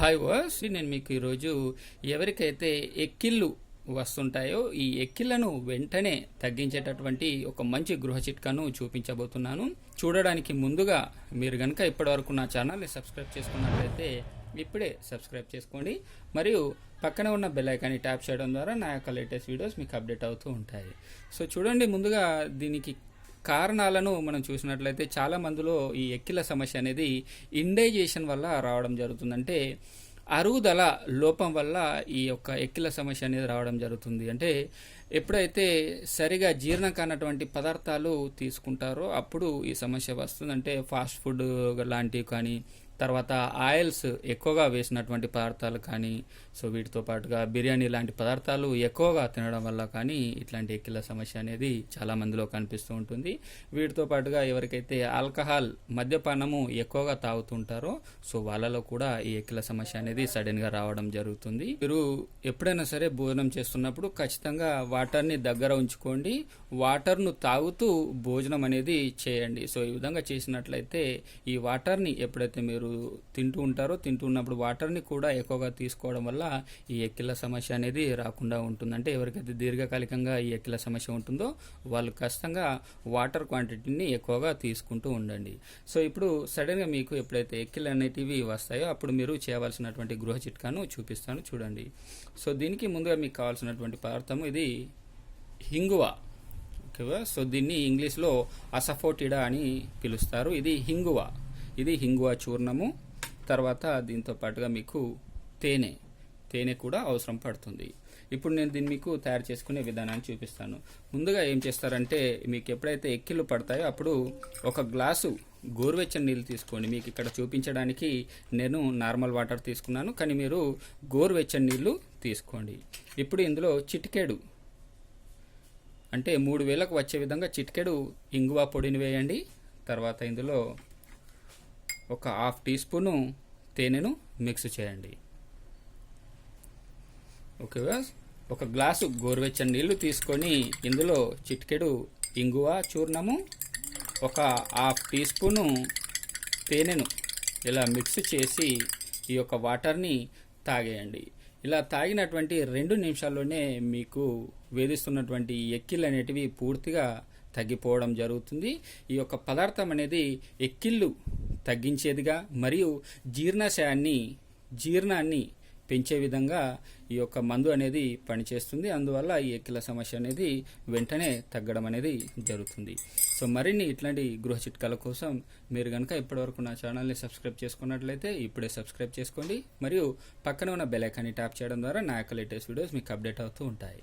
Hi was నేను మీకు ఈరోజు ఎవరికైతే ఎక్కిళ్ళు వస్తుంటాయో ఈ ఎక్కిళ్లను వెంటనే తగ్గించేటటువంటి ఒక మంచి గృహ చిట్కాను చూపించబోతున్నాను. చూడడానికి ముందుగా మీరు కనుక ఇప్పటివరకు నా ఛానల్ని సబ్స్క్రైబ్ చేసుకున్నట్లయితే ఇప్పుడే సబ్స్క్రైబ్ చేసుకోండి. మరియు పక్కన ఉన్న బెల్ ఐకాన్ని ట్యాప్ చేయడం ద్వారా నా యొక్క లేటెస్ట్ వీడియోస్ మీకు అప్డేట్ అవుతూ ఉంటాయి. సో చూడండి, ముందుగా దీనికి కారణాలను మనం చూసినట్లయితే చాలా మందిలో ఈ ఎక్కిళ్ళ సమస్య అనేది ఇండైజేషన్ వల్ల రావడం జరుగుతుంది. అంటే అరుగుదల లోపం వల్ల ఈ యొక్క ఎక్కిళ్ళ సమస్య అనేది రావడం జరుగుతుంది. అంటే ఎప్పుడైతే సరిగా జీర్ణం కానటువంటి పదార్థాలు తీసుకుంటారో అప్పుడు ఈ సమస్య వస్తుంది. అంటే ఫాస్ట్ ఫుడ్ లాంటివి కానీ, తర్వాత ఆయిల్స్ ఎక్కువగా వేసినటువంటి పదార్థాలు కానీ, సో వీటితో పాటుగా బిర్యానీ లాంటి పదార్థాలు ఎక్కువగా తినడం వల్ల కానీ ఇట్లాంటి ఎక్కిళ్ళ సమస్య అనేది చాలా మందిలో కనిపిస్తూ ఉంటుంది. వీటితో పాటుగా ఎవరికైతే ఆల్కహాల్ మద్యపానము ఎక్కువగా తాగుతుంటారో సో వాళ్ళలో కూడా ఈ ఎక్కిళ్ళ సమస్య అనేది సడన్గా రావడం జరుగుతుంది. మీరు ఎప్పుడైనా సరే భోజనం చేస్తున్నప్పుడు ఖచ్చితంగా వాటర్ని దగ్గర ఉంచుకోండి. వాటర్ను తాగుతూ భోజనం అనేది చేయండి. సో ఈ విధంగా చేసినట్లయితే ఈ వాటర్ని ఎప్పుడైతే మీరు తింటూ ఉంటారో, తింటూ ఉన్నప్పుడు వాటర్ని కూడా ఎక్కువగా తీసుకోవడం వల్ల ఈ ఎక్కిళ్ళ సమస్య అనేది రాకుండా ఉంటుంది. అంటే ఎవరికైతే దీర్ఘకాలికంగా ఈ ఎక్కిళ్ళ సమస్య ఉంటుందో వాళ్ళు ఖచ్చితంగా వాటర్ క్వాంటిటీని ఎక్కువగా తీసుకుంటూ ఉండండి. సో ఇప్పుడు సడన్గా మీకు ఎప్పుడైతే ఎక్కిళ్ళు అనేటివి వస్తాయో అప్పుడు మీరు చేయవలసినటువంటి గృహ చిట్కాను చూపిస్తాను, చూడండి. సో దీనికి ముందుగా మీకు కావాల్సినటువంటి పదార్థము ఇది హింగువ. ఓకేవా? సో దీన్ని ఇంగ్లీష్లో అసఫోటిడా అని పిలుస్తారు. ఇది హింగువ చూర్ణము. తర్వాత దీంతో పాటుగా మీకు తేనె కూడా అవసరం పడుతుంది. ఇప్పుడు నేను దీన్ని మీకు తయారు చేసుకునే విధానాన్ని చూపిస్తాను. ముందుగా ఏం చేస్తారంటే మీకు ఎప్పుడైతే ఎక్కిళ్ళు పడతాయో అప్పుడు ఒక గ్లాసు గోరువెచ్చని నీళ్ళు తీసుకోండి. మీకు ఇక్కడ చూపించడానికి నేను నార్మల్ వాటర్ తీసుకున్నాను, కానీ మీరు గోరువెచ్చని నీళ్ళు తీసుకోండి. ఇప్పుడు ఇందులో చిటికెడు, అంటే 3 వేలకు వచ్చే విధంగా చిటికెడు ఇంగువ పొడిని వేయండి. తర్వాత ఇందులో ఒక 1/2 టీ స్పూను తేనెను మిక్స్ చేయండి. ఓకేవా? ఒక గ్లాసు గోరువెచ్చని నీళ్లు తీసుకొని ఇందులో చిటికెడు ఇంగువ చూర్ణము, ఒక 1/2 టీ స్పూను తేనెను ఇలా మిక్స్ చేసి ఈ యొక్క వాటర్ని తాగేయండి. ఇలా తాగినటువంటి 2 నిమిషాల్లోనే మీకు వేధిస్తున్నటువంటి ఎక్కిళ్ళు అనేటివి పూర్తిగా తగ్గిపోవడం జరుగుతుంది. ఈ యొక్క పదార్థం అనేది ఎక్కిళ్ళు తగ్గించేదిగా మరియు జీర్ణాన్ని పెంచే విధంగా ఈ యొక్క మందు అనేది పనిచేస్తుంది. అందువల్ల ఈ ఎక్కిళ్ళ సమస్య అనేది వెంటనే తగ్గడం అనేది జరుగుతుంది. సో మరిన్ని ఇట్లాంటి గృహ చిట్కాల కోసం మీరు కనుక ఇప్పటివరకు నా ఛానల్ని సబ్స్క్రైబ్ చేసుకున్నట్లయితే ఇప్పుడే సబ్స్క్రైబ్ చేసుకోండి. మరియు పక్కన ఉన్న బెల్ ఐకాన్ని ట్యాప్ చేయడం ద్వారా నా యొక్క లేటెస్ట్ వీడియోస్ మీకు అప్డేట్ అవుతూ ఉంటాయి.